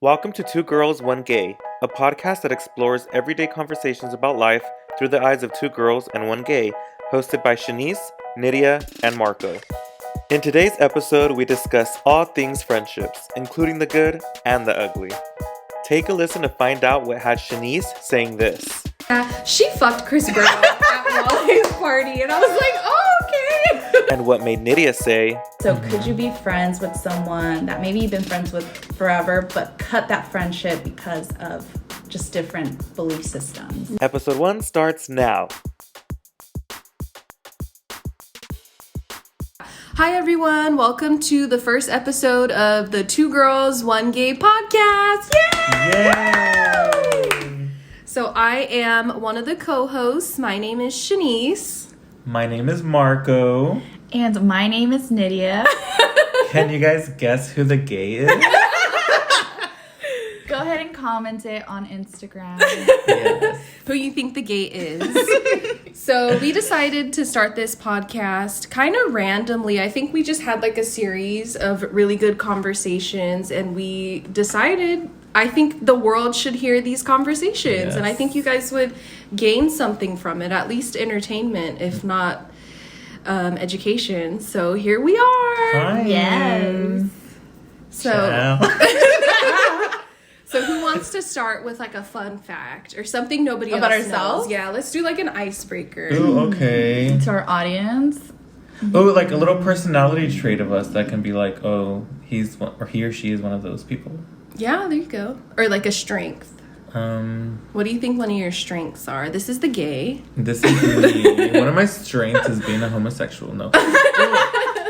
Welcome to Two Girls, One Gay, a podcast that explores everyday conversations about life through the eyes of two girls and one gay, hosted by Shanice, Nidia, and Marco. In today's episode, we discuss all things friendships, including the good and the ugly. Take a listen to find out what had Shanice saying this. She fucked Chris Brown at Wally's party, and I was like, oh, okay. And what made Nidia say, So could you be friends with someone that maybe you've been friends with forever, but cut that friendship because of just different belief systems? Episode 1 starts now. Hi, everyone. Welcome to the first episode of the Two Girls, One Gay podcast. Yay! So I am one of the co-hosts. My name is Shanice. My name is Marco. And my name is Nidia. Can you guys guess who the gay is? Go ahead and comment it on Instagram. Yes. Who you think the gay is. So we decided to start this podcast kind of randomly. I think we just had like a series of really good conversations, and we decided I think the world should hear these conversations. Yes. And I think you guys would gain something from it, at least entertainment, if not education. So here we are. Hi. Yes. So Ciao. So who wants to start with like a fun fact or something nobody About else ourselves? knows? Yeah, let's do like an icebreaker. Ooh, okay. To our audience. Oh, like a little personality trait of us that can be like, oh, he's one, or he or she is one of those people. Yeah, there you go. Or like a strength. What do you think one of your strengths are? This is the gay. This is me. One of my strengths is being a homosexual. No,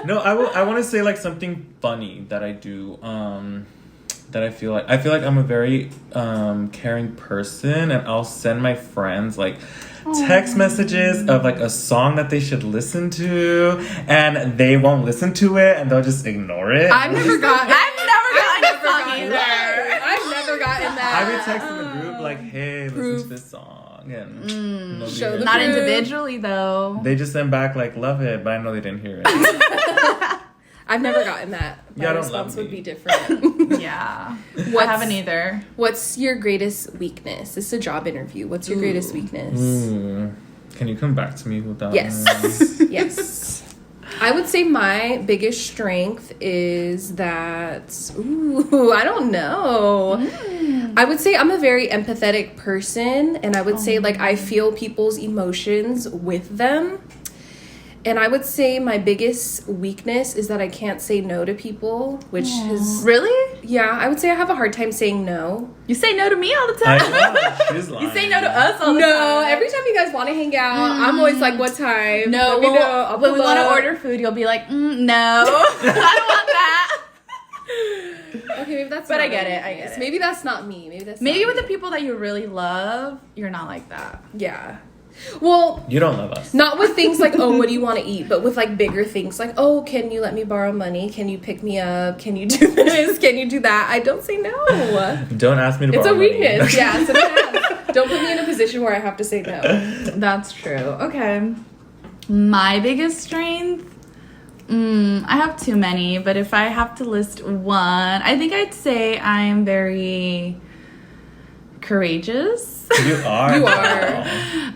no. I want to say like something funny that I do. That I feel like I'm a very caring person, and I'll send my friends like text messages of like a song that they should listen to, and they won't listen to it, and they'll just ignore it. I've never gotten either. I've never gotten that. I would text in the group like, "Hey, listen to this song," and nobody Show heard the it. Not proof. individually, though. They just send back like, "Love it," but I know they didn't hear it. I've never gotten that. My Y'all don't response love would me. be different. Yeah. I What's- haven't either. What's your greatest weakness? This is a job interview. What's your greatest weakness? Ooh. Can you come back to me with that? Yes. Yes. I would say my biggest strength is that, I don't know. I would say I'm a very empathetic person, and I would say like I feel people's emotions with them. And I would say my biggest weakness is that I can't say no to people, which is, Really? yeah, I would say I have a hard time saying no. You say no to me all the I time. know. She's lying. You say no to us all the time. No, every time you guys want to hang out, I'm always like, what time? No, Let me know. I'll when we pull want to up. order food, you'll be like, no, I don't want that. Okay, maybe that's But not I get my it, I weakness. get it. Maybe that's not me. Maybe that's Maybe not with me. the people that you really love, you're not like that. Yeah. Well, You don't love us. not with things like, oh, what do you want to eat? But with like bigger things like, oh, can you let me borrow money? Can you pick me up? Can you do this? Can you do that? I don't say no. Don't ask me to It's borrow a weakness. money. Yeah. So don't put me in a position where I have to say no. That's true. Okay. My biggest strength? I have too many, but if I have to list one, I think I'd say I'm very courageous. You are. You girl. are.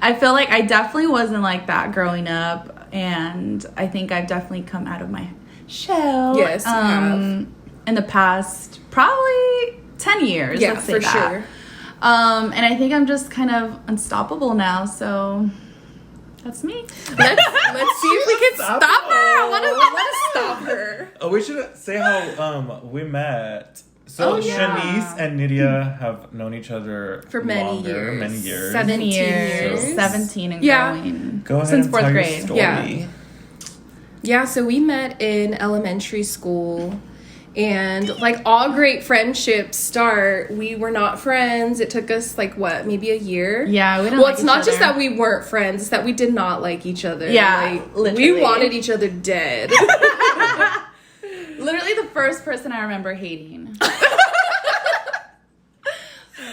I feel like I definitely wasn't like that growing up, and I think I've definitely come out of my shell. Yes, you have. In the past, probably 10 years. Yeah, let's say for that. sure. And I think I'm just kind of unstoppable now, so that's me. Let's see if we can stop her. I want to stop her. Oh, we should say how we met. So Oh, yeah. Shanice and Nidia have known each other For many longer, years. Many years. 17 years. years. 17 and Yeah. growing. Go ahead Since and fourth tell grade. your story. Yeah. Yeah, so we met in elementary school, and like all great friendships start, we were not friends. It took us like what, maybe a year? Yeah, we didn't Well, like it's each not just other. that we weren't friends, it's that we did not like each other. Yeah, like, literally. we wanted each other dead. Literally the first person I remember hating.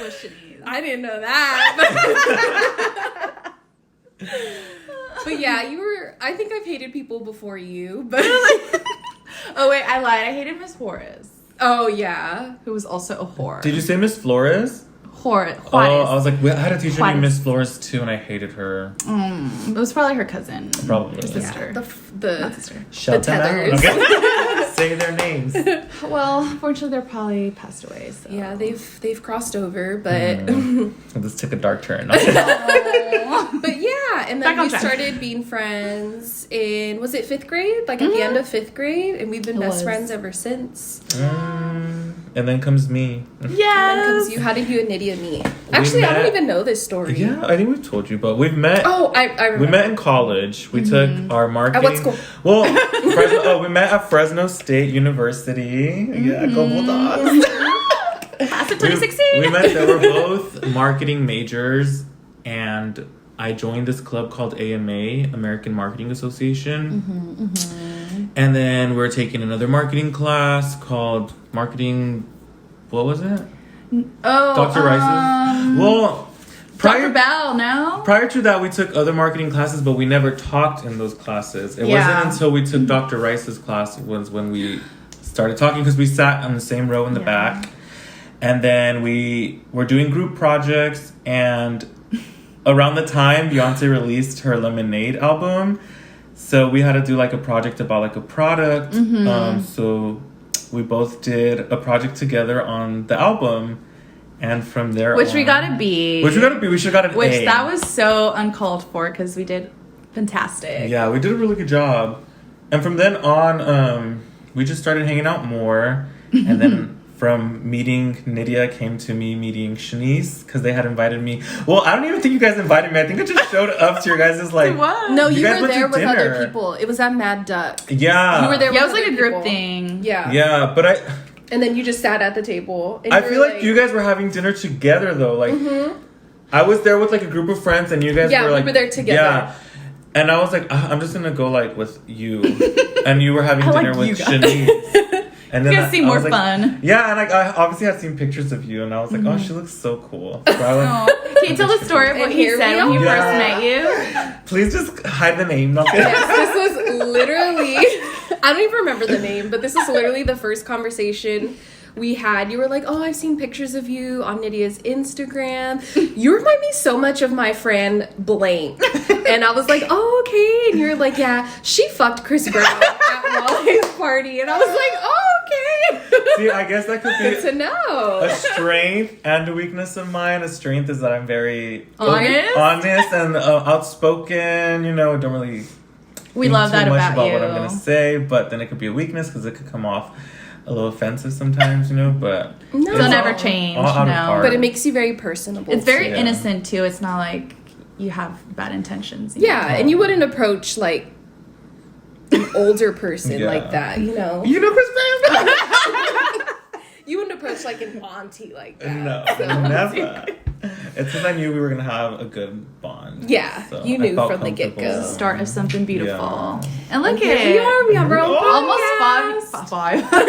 was Shanice. I didn't know that. But yeah, I think I've hated people before you, but Oh wait, I lied. I hated Miss Horace. Oh, yeah. who was also a whore. Did you say Miss Flores? Juarez. Oh, I was like, I had a teacher named Miss Flores too, and I hated her. It was probably her cousin. Probably. Her sister. The Not sister. Shout them Tethers. out. Okay. Say their names. Well, fortunately, they're probably passed away. So. Yeah, they've crossed over, but This took a dark turn. but yeah, and then Back on we track. started being friends in, was it 5th grade? Like at the end of 5th grade, and we've been best friends ever since. And then comes me. And then Yes. comes you. How did you and Nidia meet? Actually, I don't even know this story. Yeah, I think we've told you, but we've met. Oh, I remember. We met in college. We took our marketing. At what school? Well, we met at Fresno State University. Yeah, go Bulldogs. Class of 2016. We met. They were both marketing majors, and I joined this club called AMA, American Marketing Association. And then we were taking another marketing class called Marketing. What was it? Oh, Dr. Rice's. Well, Dr. Bell, no? prior to that, we took other marketing classes, but we never talked in those classes. It wasn't until we took Dr. Rice's class was when we started talking, because we sat on the same row in the back. And then we were doing group projects, and around the time Beyonce released her Lemonade album, so we had to do like a project about like a product. So we both did a project together on the album, and from there Which on, we got a B. we should have got an A. Which that was so uncalled for because we did fantastic. Yeah, we did a really good job. And from then on, we just started hanging out more. And then from meeting Nidia came to me meeting Shanice, because they had invited me. Well, I don't even think you guys invited me. I think I just showed up to your guys' like... What? No, You you guys were went to there with other dinner. people. It was at Mad Duck. Yeah. You were there Yeah, it with was like other a group people. thing. Yeah. Yeah, but And then you just sat at the table. And I you feel were like you guys were having dinner together, though. Like, I was there with like a group of friends, and you guys Yeah, were like... we were there together. Yeah. And I was like, I'm just going to go like with you. And you were having dinner like you with guys. Shanice. And then You guys seem more was like, fun. Yeah, and I obviously had seen pictures of you, and I was like, oh, she looks so cool. So I Oh. Can you tell the story of what And he here said we when he are. first met you? Please just hide the name. Not Yes, this was literally, I don't even remember the name, but this is literally the first conversation we had. You were like, oh, I've seen pictures of you on Nidia's Instagram. You remind me so much of my friend Blank. And I was like, oh, okay. And you're like, yeah, she fucked Chris Brown at Wally's party. And I was like, oh, okay. See, I guess that could Good to be know. a strength and a weakness of mine. A strength is that I'm very Honest? and outspoken. You know, don't really We think love too that much about you. what I'm gonna say. But then it could be a weakness because it could come off a little offensive sometimes. You know, but No. They'll never change, all out of no. heart. But it makes you very personable. It's very Yeah. innocent, too. It's not like you have bad intentions. you Yeah, and you wouldn't approach like an older person Yeah. like that, you know? You know Chris Brown. You wouldn't approach like an auntie like that. No, so. never. It's because I knew we were gonna have a good bond. Yeah, So you I knew felt from the comfortable. get-go. Start of something beautiful. Yeah. And look Here at we are. We have our own almost podcast.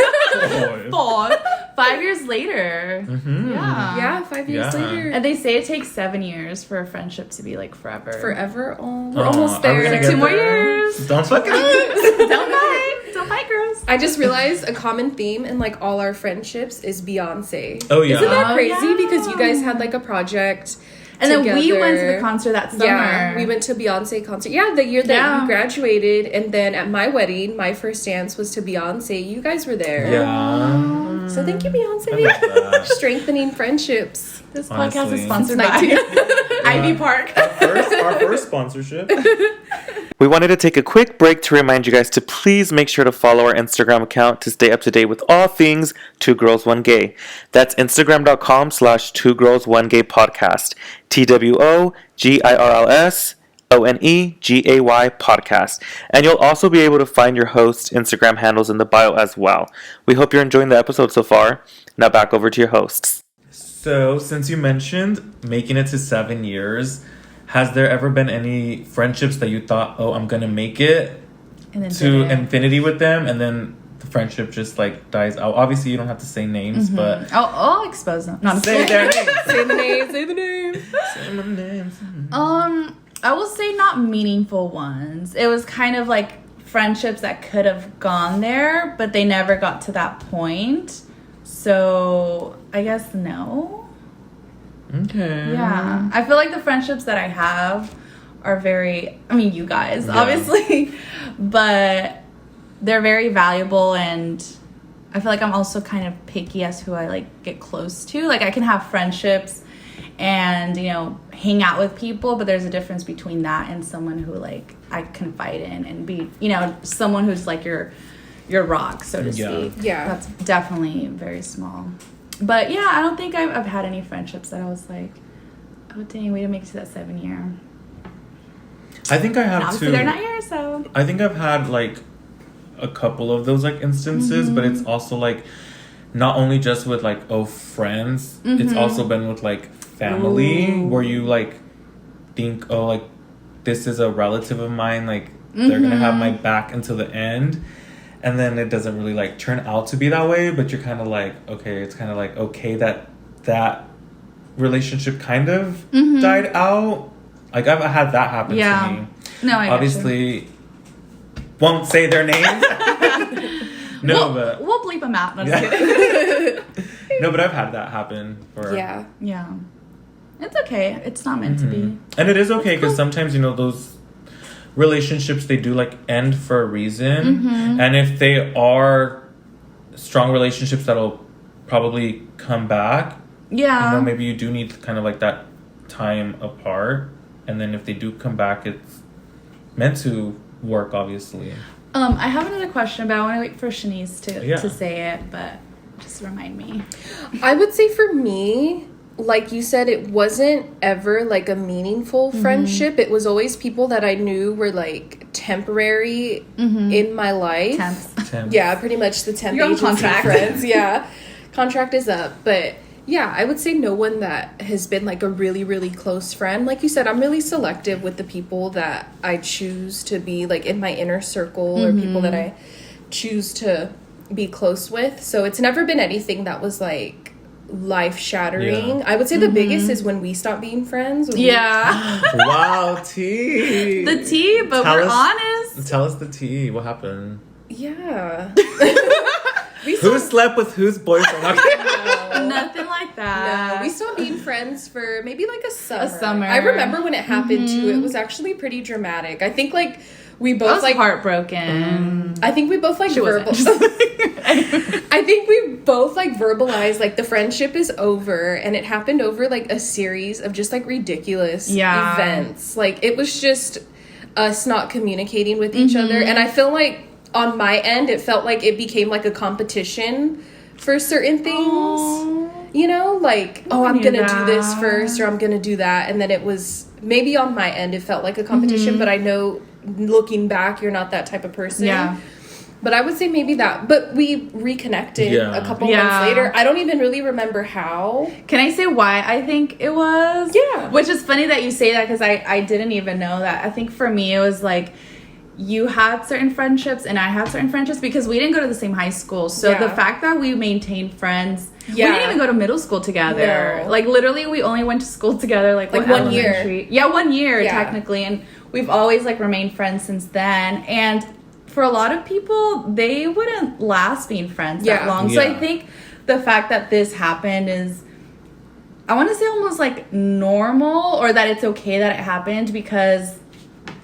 Oh, 5 years later. Mhm. Yeah. Yeah, 5 years Yeah. And later. they say it takes 7 years for a friendship to be like forever. Forever. Oh, we're Aw, almost are we there. gonna get 2 more there? years. Don't fuck it up. Don't fight. Don't fight, girls. I just realized a common theme in like all our friendships is Beyonce. Oh, yeah. Isn't that Oh, crazy? yeah. Because you guys had like a project. And then we together. went to the concert that summer. Yeah, we went to Beyonce concert. Yeah, the year that Yeah. you graduated, and then at my wedding, my first dance was to Beyonce. You guys were there. Yeah. So thank you, I Beyonce. love that. Strengthening friendships. This podcast Honestly. is sponsored It's by Ivy Park. Our first sponsorship. We wanted to take a quick break to remind you guys to please make sure to follow our Instagram account to stay up to date with all things Two Girls One Gay. That's Instagram.com/Two Girls One Gay Podcast. TWOGIRLSONEGAY podcast. And you'll also be able to find your host's Instagram handles in the bio as well. We hope you're enjoying the episode so far. Now back over to your hosts. So, since you mentioned making it to 7 years, has there ever been any friendships that you thought, oh, I'm gonna make it And then to didn't. infinity with them, and then the friendship just like dies out? Obviously, you don't have to say names, but I'll expose them. Not say their names. Say the name. Say the name. Say my names. I will say not meaningful ones. It was kind of like friendships that could have gone there, but they never got to that point. So I guess no. Okay. Yeah. I feel like the friendships that I have are very, I mean, you guys, obviously, but they're very valuable, and I feel like I'm also kind of picky as who I like get close to. Like I can have friendships and, you know, hang out with people, but there's a difference between that and someone who like I confide in and be, you know, someone who's like your rock, so to speak. Yeah. That's definitely very small. But yeah, I don't think I've had any friendships that I was like, oh dang, we didn't make it to that 7 year. I think I have And obviously too. they're not here, so. I think I've had like a couple of those like instances, but it's also like not only just with like friends. It's also been with like family where you like think, oh, like this is a relative of mine, like they're gonna have my back until the end, and then it doesn't really like turn out to be that way, but you're kind of like, okay, it's kind of like okay that relationship kind of died out. Like I've had that happen to me. No, I obviously won't say their names. But we'll bleep them out. No, just kidding. no, but I've had that happen. Yeah. Yeah. It's okay. It's not meant to be. And it is okay because sometimes, you know, those relationships, they do like end for a reason. And if they are strong relationships that'll probably come back, you know, maybe you do need kind of like that time apart. And then if they do come back, it's meant to work, obviously. I have another question, but I want to wait for Shanice to say it, but just remind me. I would say for me, like you said, it wasn't ever like a meaningful friendship. It was always people that I knew were like temporary in my life. Temps. Yeah, pretty much the temp You're on agency contract. friends. Yeah, contract is up, but yeah, I would say no one that has been like a really, really close friend. Like you said, I'm really selective with the people that I choose to be like in my inner circle or people that I choose to be close with. So it's never been anything that was like life shattering. Yeah. I would say the biggest is when we stopped being friends. Wow, tea. The tea, but we're honest. Tell us the tea. What happened? Yeah. Who slept with whose boyfriend? Nothing like that. No, we stopped being friends for maybe like a summer. A summer. I remember when it happened too. It was actually pretty dramatic. I think like we both I was like heartbroken. I think we both like She wasn't. I think we both like verbalized like the friendship is over, and it happened over like a series of just like ridiculous events. Like it was just us not communicating with each other, and I feel like on my end it felt like it became like a competition for certain things. Aww. You know, like, oh, I'm gonna do this that. first, or I'm gonna do that, and then it was maybe on my end it felt like a competition, but I know looking back you're not that type of person. Yeah. But I would say maybe that. But we reconnected a couple months later. I don't even really remember how. Can I say why I think it was? Yeah. Which is funny that you say that, because I didn't even know that. I think for me it was like you had certain friendships and I had certain friendships because we didn't go to the same high school. So the fact that we maintained friends, we didn't even go to middle school together. No. Like literally we only went to school together like 1 year. elementary. Yeah, 1 year technically. And we've always like remained friends since then. And for a lot of people, they wouldn't last being friends that long. So I think the fact that this happened is, I want to say almost like normal, or that it's okay that it happened, because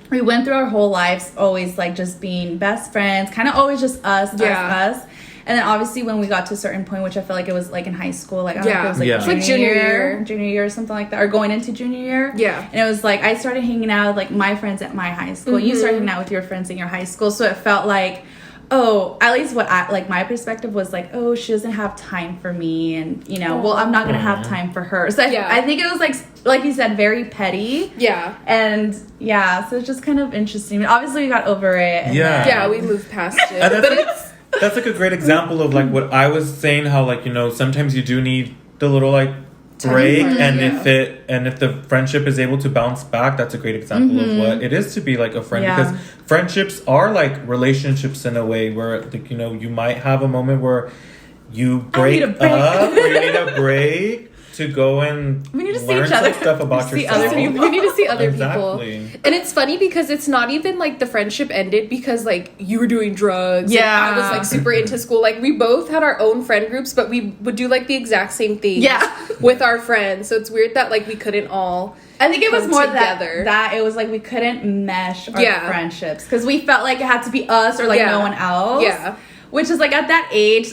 we went through our whole lives always like just being best friends, kind of always just us. And then obviously when we got to a certain point, which I feel like it was like in high school, like I don't know if it was like It's like junior year or something like that, or going into junior year. Yeah. And it was like I started hanging out with like my friends at my high school. You started hanging out with your friends in your high school. So it felt like, oh, at least what I like my perspective was like, oh, she doesn't have time for me, and you know, well, I'm not gonna have time for her. So I think it was like you said, very petty. Yeah. And so it's just kind of interesting. Obviously, we got over it. And we moved past it. And But it's that's like a great example of like what I was saying, how like, you know, sometimes you do need the little like break, and if the friendship is able to bounce back, that's a great example of what it is to be like a friend, because friendships are like relationships in a way where like, you know, you might have a moment where you break up or you need a break to go and we need to see learn each other. some stuff about see yourself. other people. We need to see other Exactly. people. And it's funny because it's not even like the friendship ended because like you were doing drugs. Yeah. And I was like super into school. Like we both had our own friend groups, but we would do like the exact same things with our friends. So it's weird that like we couldn't all. I think it was more together. that it was like we couldn't mesh our friendships because we felt like it had to be us or like no one else. Yeah. Which is like at that age,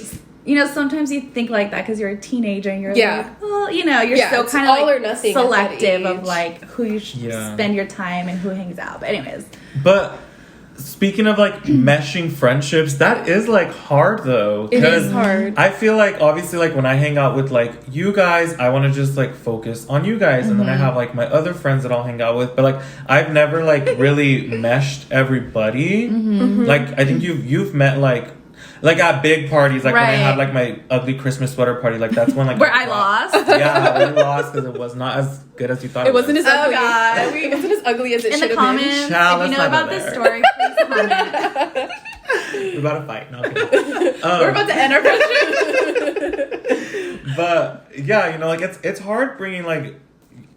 you know, sometimes you think like that because you're a teenager and you're like, well, you know, you're still kind of all like or nothing selective of like who you spend your time and who hangs out. But anyways. But speaking of like meshing friendships, that is like hard though. It is hard. I feel like obviously like when I hang out with like you guys, I want to just like focus on you guys, and then I have like my other friends that I'll hang out with. But like I've never like really meshed everybody. Like I think you've met like at big parties, like when I had like my ugly Christmas sweater party, like that's when like where I lost. Yeah, where you lost because it was not as good as you thought. It wasn't as ugly. God. It wasn't as ugly as it should have been. In the comments, Child, if you know about this story, please comment. We're about to fight. No, we're about to end our friendship. But yeah, you know, like it's hard bringing like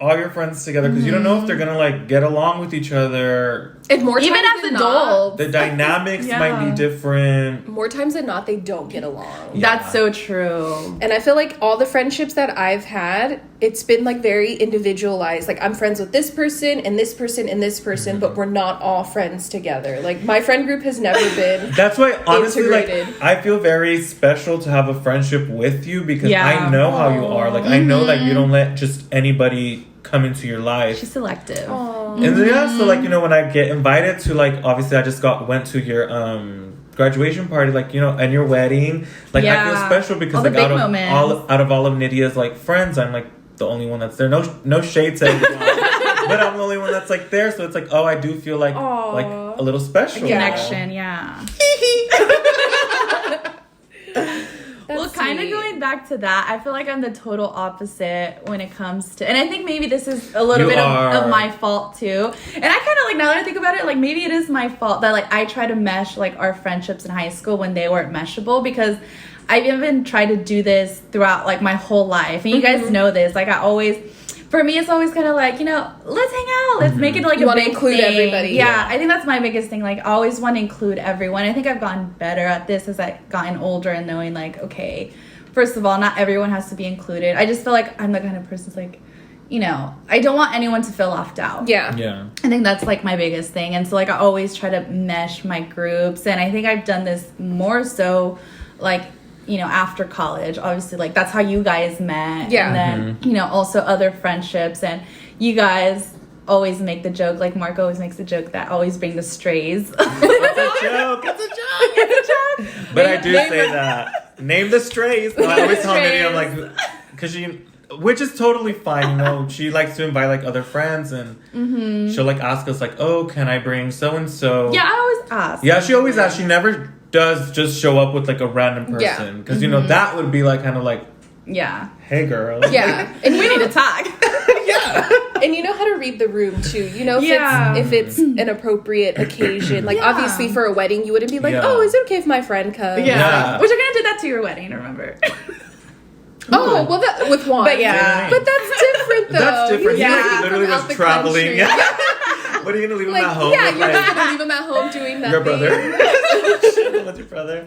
all your friends together because you don't know if they're gonna like get along with each other. And more even times as than adults, the dynamics might be different. more times than not, they don't get along. Yeah. That's so true. And I feel like all the friendships that I've had, it's been like very individualized. Like I'm friends with this person and this person and this person, but we're not all friends together. Like my friend group has never been. That's why honestly, integrated. like I feel very special to have a friendship with you because I know how you are. Like I know that you don't let just anybody come into your life. She's selective. Aww. And yeah, so like, you know, when I get invited to like, obviously I just went to your graduation party, like, you know, and your wedding, like I feel special because all like the big out of all of Nidia's like friends, I'm like the only one that's there. No shade to everyone, but I'm the only one that's like there. So it's like, oh, I do feel like a little special connection. Yeah. Well, kind of going back to that, I feel like I'm the total opposite when it comes to, and I think maybe this is a little bit of my fault too. And I kind of like, now that I think about it, like maybe it is my fault that like I try to mesh like our friendships in high school when they weren't meshable, because I've even tried to do this throughout like my whole life. And you guys know this, like for me, it's always kind of like, you know, let's hang out. Let's make it like you a big include thing. everybody. Yeah, I think that's my biggest thing. Like, I always want to include everyone. I think I've gotten better at this as I've gotten older and knowing, like, okay, first of all, not everyone has to be included. I just feel like I'm the kind of person that's like, you know, I don't want anyone to feel left out. Yeah. I think that's like my biggest thing. And so like I always try to mesh my groups. And I think I've done this more so like, you know, after college, obviously, like, that's how you guys met. Yeah. And then, you know, also other friendships. And you guys always make the joke, like, Mark always makes the joke that always bring the strays. It's a joke. It's a joke. But I do say that. Name the strays. I always tell Nidia, I'm like, because which is totally fine, you know. She likes to invite, like, other friends, and she'll, like, ask us, like, oh, can I bring so-and-so? Yeah, I always ask. Yeah, she always asks. She never does just show up with like a random person, because you know that would be like kind of like, hey girl, and we need to talk. And you know how to read the room too, you know, if it's an appropriate occasion, like obviously for a wedding you wouldn't be like, oh, is it okay if my friend comes? Which you're gonna do that to your wedding, remember? Oh, well, that with Juan. But but that's different though. That's different. He like literally from was traveling. What are you gonna leave him at home? Yeah, you're just gonna leave him at home doing nothing. Your brother. What's your brother?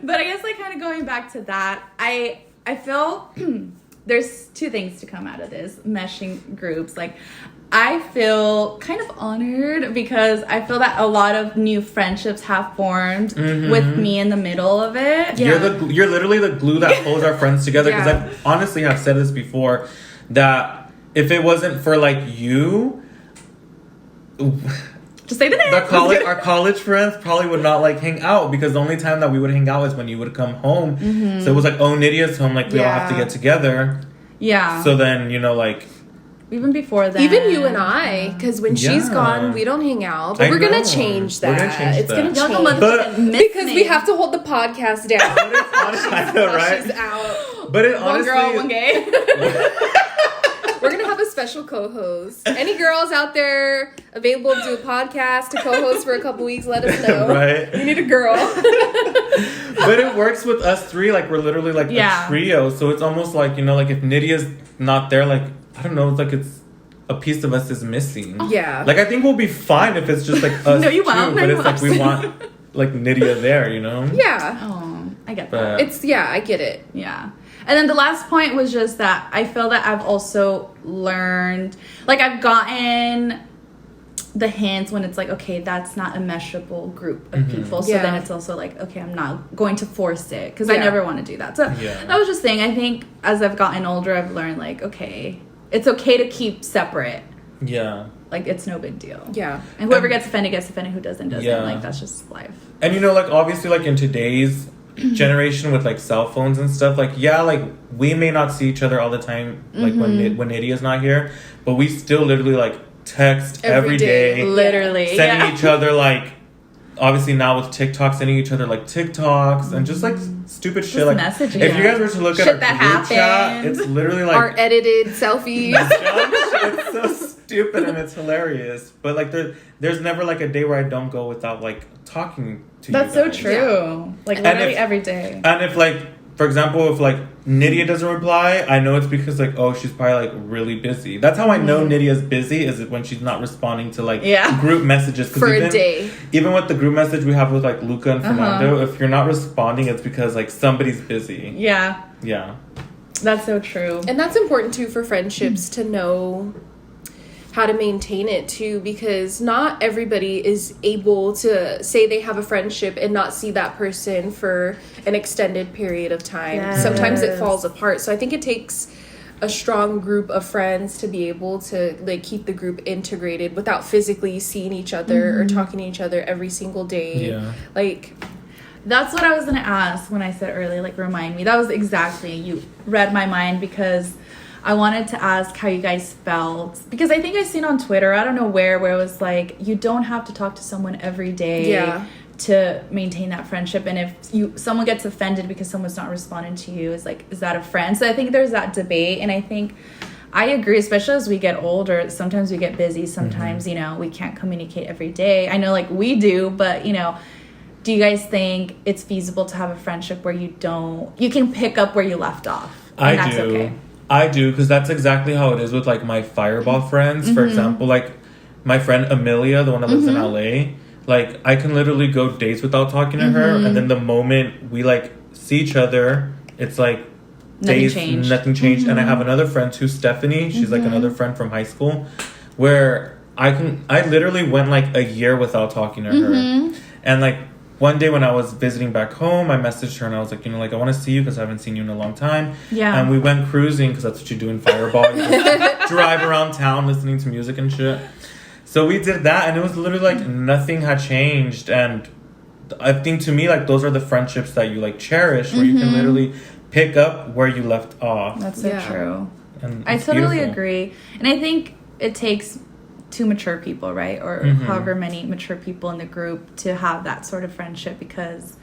But I guess like kind of going back to that, I feel there's two things to come out of this meshing groups. Like, I feel kind of honored because I feel that a lot of new friendships have formed with me in the middle of it. You're literally the glue that holds our friends together. Because I honestly have said this before, that if it wasn't for like you, just say the name. Our college friends probably would not like hang out, because the only time that we would hang out is when you would come home. So it was like, oh, Nidia's home, like we all have to get together. Yeah. So then, you know, like, even before that, even you and I, because when she's gone, we don't hang out. But we're gonna change that. It's gonna change, because we have to hold the podcast down. I know, right? She's out. But it one honestly, girl, one gay. We're gonna have a special co-host. Any girls out there available to do a podcast to co-host for a couple weeks, let us know. Right? We need a girl. But it works with us three. Like, we're literally like a trio. So it's almost like, you know, like if Nidia's not there, like, I don't know, it's like it's a piece of us is missing. Yeah. Like, I think we'll be fine if it's just like us No, you won't. two. But it's like we want like Nidia there, you know? Yeah. Oh, I get that. I get it. Yeah. And then the last point was just that I feel that I've also learned, like I've gotten the hints when it's like, okay, that's not a measurable group of people. So then it's also like, okay, I'm not going to force it because I never want to do that. So that was just saying, I think as I've gotten older, I've learned like, okay, it's okay to keep separate. Yeah. Like, it's no big deal. Yeah. And whoever gets offended. Who doesn't. Yeah. Like, that's just life. And, you know, like, obviously, like, in today's generation with, like, cell phones and stuff, like, yeah, like, we may not see each other all the time, like, when Nidia's not here, but we still literally, like, text every day. Literally. Sending each other, like, obviously now with TikTok, sending each other, like, TikToks and just, like, stupid shit. Like, messaging. If you guys were to look at our group chat, it's literally, like... Our edited selfies. It's so stupid and it's hilarious. But, like, there's never, like, a day where I don't go without, like, talking to That's you so guys. true. Yeah. Like, literally every day. And if, like, for example, if, like, Nidia doesn't reply, I know it's because, like, oh, she's probably, like, really busy. That's how I know Nidia's busy, is when she's not responding to, like, group messages. For a day. Even with the group message we have with, like, Luca and Fernando, if you're not responding, it's because, like, somebody's busy. Yeah. Yeah. That's so true. And that's important, too, for friendships to know how to maintain it too, because not everybody is able to say they have a friendship and not see that person for an extended period of time. Yes. Sometimes it falls apart. So I think it takes a strong group of friends to be able to like keep the group integrated without physically seeing each other or talking to each other every single day. Yeah. Like, that's what I was gonna ask when I said earlier, like, remind me. That was exactly, you read my mind, because I wanted to ask how you guys felt, because I think I seen on Twitter, I don't know where it was like, you don't have to talk to someone every day to maintain that friendship. And if someone gets offended because someone's not responding to you, is that a friend? So I think there's that debate, and I think I agree, especially as we get older, sometimes we get busy, sometimes, you know, we can't communicate every day. I know, like, we do, but, you know, do you guys think it's feasible to have a friendship where you can pick up where you left off? And I do. Okay. I do, because that's exactly how it is with, like, my Fireball friends. For example, like, my friend Amelia, the one that lives in LA, like, I can literally go days without talking to her, and then the moment we, like, see each other, it's, like, nothing changed. And I have another friend too, Stephanie. She's, like, another friend from high school, where I literally went, like, a year without talking to her. And, like, one day when I was visiting back home, I messaged her and I was like, you know, like, I want to see you because I haven't seen you in a long time. Yeah. And we went cruising, because that's what you do in Fireball. You just drive around town listening to music and shit. So we did that, and it was literally like nothing had changed. And I think, to me, like, those are the friendships that you, like, cherish, where you can literally pick up where you left off. That's so true. And I totally beautiful. agree. And I think it takes two mature people, right? Or however many mature people in the group to have that sort of friendship, because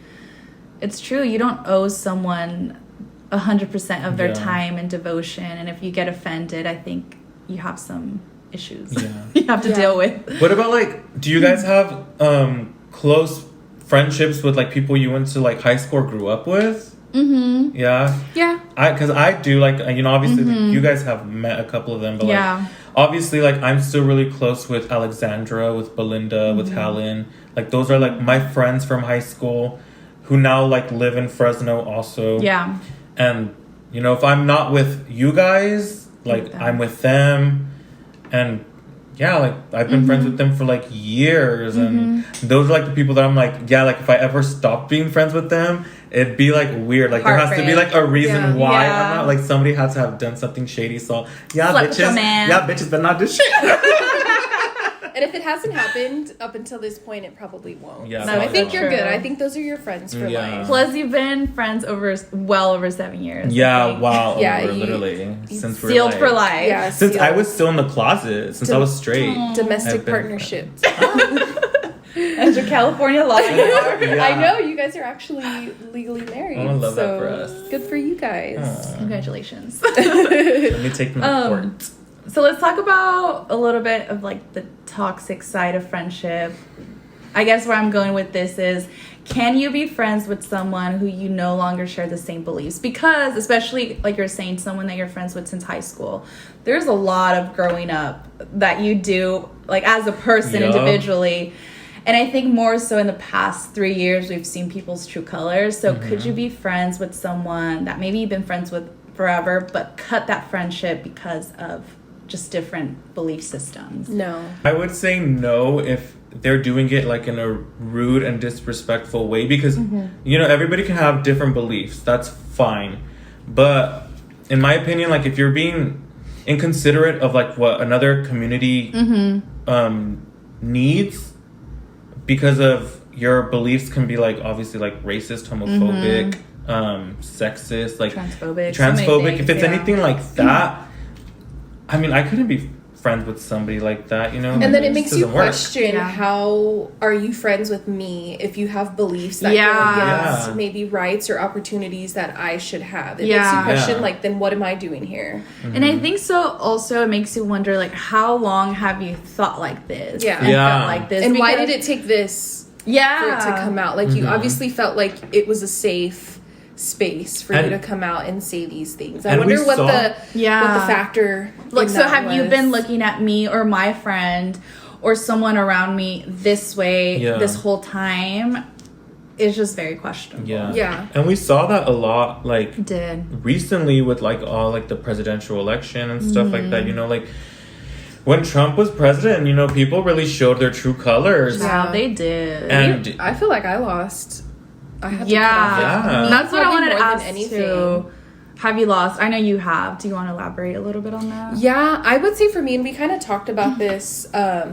it's true, you don't owe someone 100% of their time and devotion, and if you get offended, I think you have some issues you have to deal with. What about, like, do you guys have close friendships with, like, people you went to, like, high school or grew up with? Yeah. Because I do, like, you know, obviously like, you guys have met a couple of them, but like, obviously, like, I'm still really close with Alexandra, with Belinda, with Helen. Like, those are, like, my friends from high school who now, like, live in Fresno also. Yeah. And, you know, if I'm not with you guys, like, I'm with them. And yeah, like, I've been friends with them for, like, years. And those are, like, the people that I'm like, yeah, like, if I ever stopped being friends with them, it'd be, like, weird. Like, there has to be, like, a reason why I'm not, like, somebody has to have done something shady. So, yeah, bitches better not do shit. and if it hasn't happened up until this point, it probably won't. Yeah, so I think you're good. I think those are your friends for life. Plus, you've been friends well over 7 years. Yeah, wow. Yeah, literally. Since we're sealed for life. Yeah, since I was still in the closet, since I was straight. Domestic partnerships. Under California law. I know, you guys are actually legally married. I love that for us. Good for you guys. Congratulations. Let me take them to court. So let's talk about a little bit of, like, the toxic side of friendship. I guess where I'm going with this is, can you be friends with someone who you no longer share the same beliefs? Because, especially like you're saying, someone that you're friends with since high school, there's a lot of growing up that you do, like, as a person individually. And I think more so in the past 3 years, we've seen people's true colors. So could you be friends with someone that maybe you've been friends with forever, but cut that friendship because of just different belief systems? No. I would say no if they're doing it like in a rude and disrespectful way, because you know, everybody can have different beliefs. That's fine. But in my opinion, like, if you're being inconsiderate of like what another community needs because of your beliefs, can be like obviously like racist, homophobic, sexist, like transphobic. If it's anything like that, I mean, I couldn't be friends with somebody like that, you know. And then it makes you question, how are you friends with me if you have beliefs that go against maybe rights or opportunities that I should have? It makes you question, like, then what am I doing here? And I think so also it makes you wonder, like, how long have you thought like this? And felt like this? And why did it take this for it to come out? Like, you obviously felt like it was a safe space for you to come out and say these things. I wonder what the factor, like, so have you been looking at me or my friend or someone around me this way this whole time? It's just very questionable. And we saw that a lot, like, recently with like all like the presidential election and stuff like that, you know, like when Trump was president, you know, people really showed their true colors. Yeah, they did. And I feel like I lost. I had to that's what I wanted to ask too. Have you lost? I know you have. Do you want to elaborate a little bit on that? Yeah, I would say for me, and we kind of talked about this a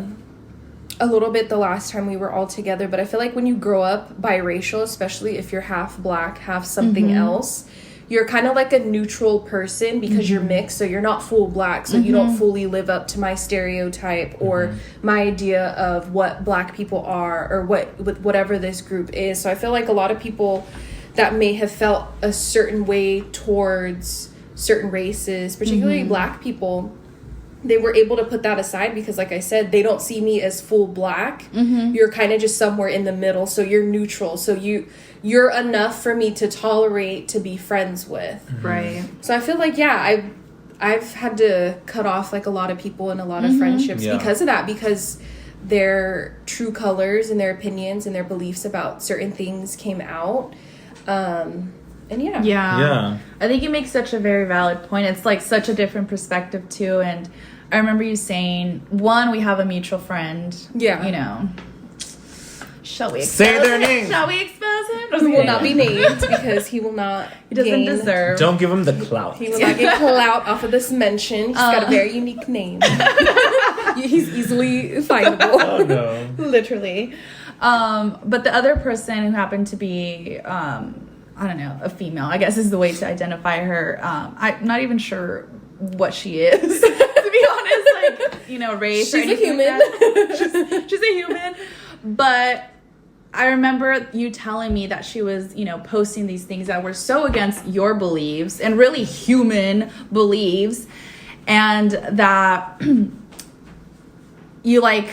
little bit the last time we were all together, but I feel like when you grow up biracial, especially if you're half black, half something else, you're kind of like a neutral person because you're mixed, so you're not full black, so you don't fully live up to my stereotype or my idea of what black people are or whatever this group is. So I feel like a lot of people that may have felt a certain way towards certain races, particularly black people, they were able to put that aside because, like I said, they don't see me as full black. You're kind of just somewhere in the middle, so you're neutral. So you're enough for me to tolerate, to be friends with. Right. So I feel like, I've had to cut off like a lot of people and a lot of friendships because of that, because their true colors and their opinions and their beliefs about certain things came out. And I think you make such a very valid point. It's like such a different perspective too. And I remember you saying, one, we have a mutual friend. Yeah. You know. Shall we say their name? Shall we expose him? Who will not be named because he will not. He doesn't deserve. Don't give him the clout. He will not get clout off of this mention. He's got a very unique name. He's easily findable. Oh no. Literally. But the other person who happened to be, I don't know, a female, I guess is the way to identify her. I'm not even sure what she is, to be honest. Like, you know, race. She's a human. Like she's a human. But I remember you telling me that she was, you know, posting these things that were so against your beliefs and really human beliefs, and that you, like,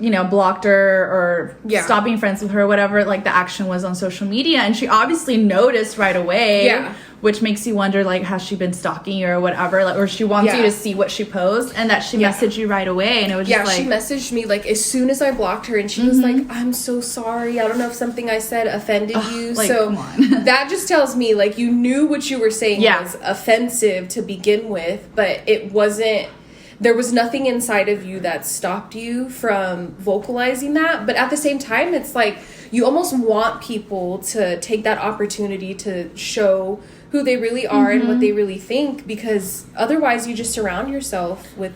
you know, blocked her or stopped being friends with her, whatever, like, the action was on social media. And she obviously noticed right away, which makes you wonder, like, has she been stalking you or whatever, like, or she wants you to see what she posts, and that she messaged you right away. And it was just like, she messaged me, like, as soon as I blocked her, and she was like, I'm so sorry, I don't know if something I said offended you. Like, so come on. that just tells me, like, you knew what you were saying was offensive to begin with, but it wasn't. There was nothing inside of you that stopped you from vocalizing that. But at the same time, it's like you almost want people to take that opportunity to show who they really are and what they really think, because otherwise you just surround yourself with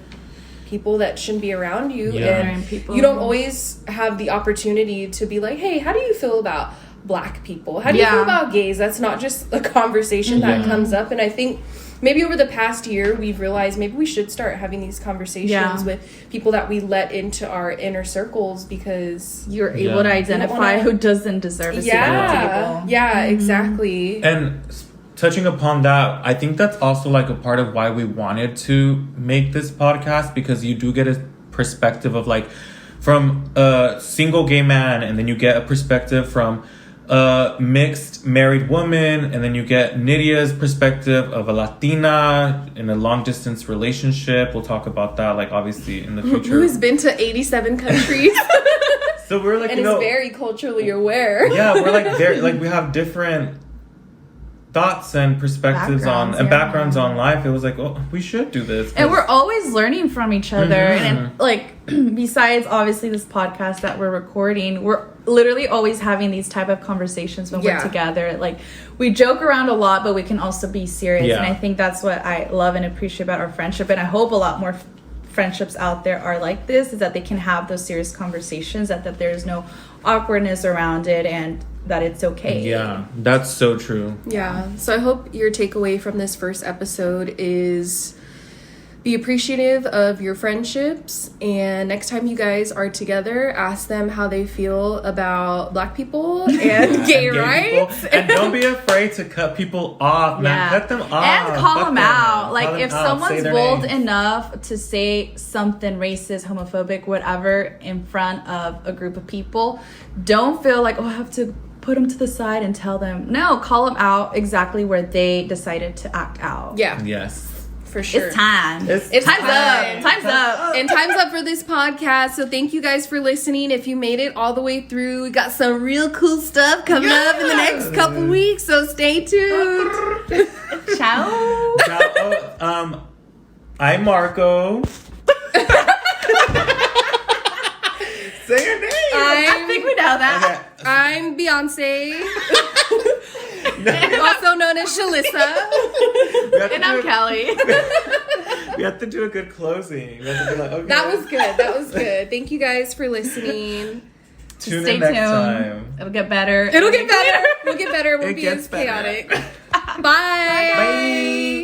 people that shouldn't be around you. And you don't always have the opportunity to be like, hey, how do you feel about black people? How do you feel about gays? That's not just a conversation that comes up. And I think maybe over the past year, we've realized maybe we should start having these conversations with people that we let into our inner circles, because you're able to identify who doesn't deserve a seat at the table. Yeah, exactly. And touching upon that, I think that's also like a part of why we wanted to make this podcast, because you do get a perspective of, like, from a single gay man, and then you get a perspective from mixed married woman, and then you get Nidia's perspective of a Latina in a long distance relationship. We'll talk about that, like, obviously in the future. Who has been to 87 countries. So we're like, and is very culturally aware. Yeah, we're like there, like we have different thoughts and perspectives backgrounds on life. It was like, oh, we should do this, and we're always learning from each other. And like, besides obviously this podcast that we're recording, we're literally always having these type of conversations when we're together. Like, we joke around a lot, but we can also be serious. And I think that's what I love and appreciate about our friendship. And I hope a lot more friendships out there are like this, is that they can have those serious conversations, that there's no awkwardness around it, and that it's okay. Yeah, that's so true. Yeah, so I hope your takeaway from this first episode is be appreciative of your friendships, and next time you guys are together, ask them how they feel about Black people and gay rights. And don't be afraid to cut people off, man. Cut them off. And call them out. Like, them if someone's bold enough to say something racist, homophobic, whatever, in front of a group of people, don't feel like, oh, I have to put them to the side and tell them. No, call them out exactly where they decided to act out. Yeah. Yes. For sure. It's time. It's time's up. Time's up. And time's up for this podcast. So thank you guys for listening. If you made it all the way through, we got some real cool stuff coming up in the next couple weeks. So stay tuned. Ciao. Ciao. I'm Marco. Say your name. I think we know that. Okay. I'm Beyonce. Also known as Shalissa. And I'm Kelly. We have to do a good closing. We have to be like, okay. That was good. That was good. Thank you guys for listening. Tune in next time. It'll get better. It'll get better. We'll get better. We'll be as better. chaotic. Bye. Bye.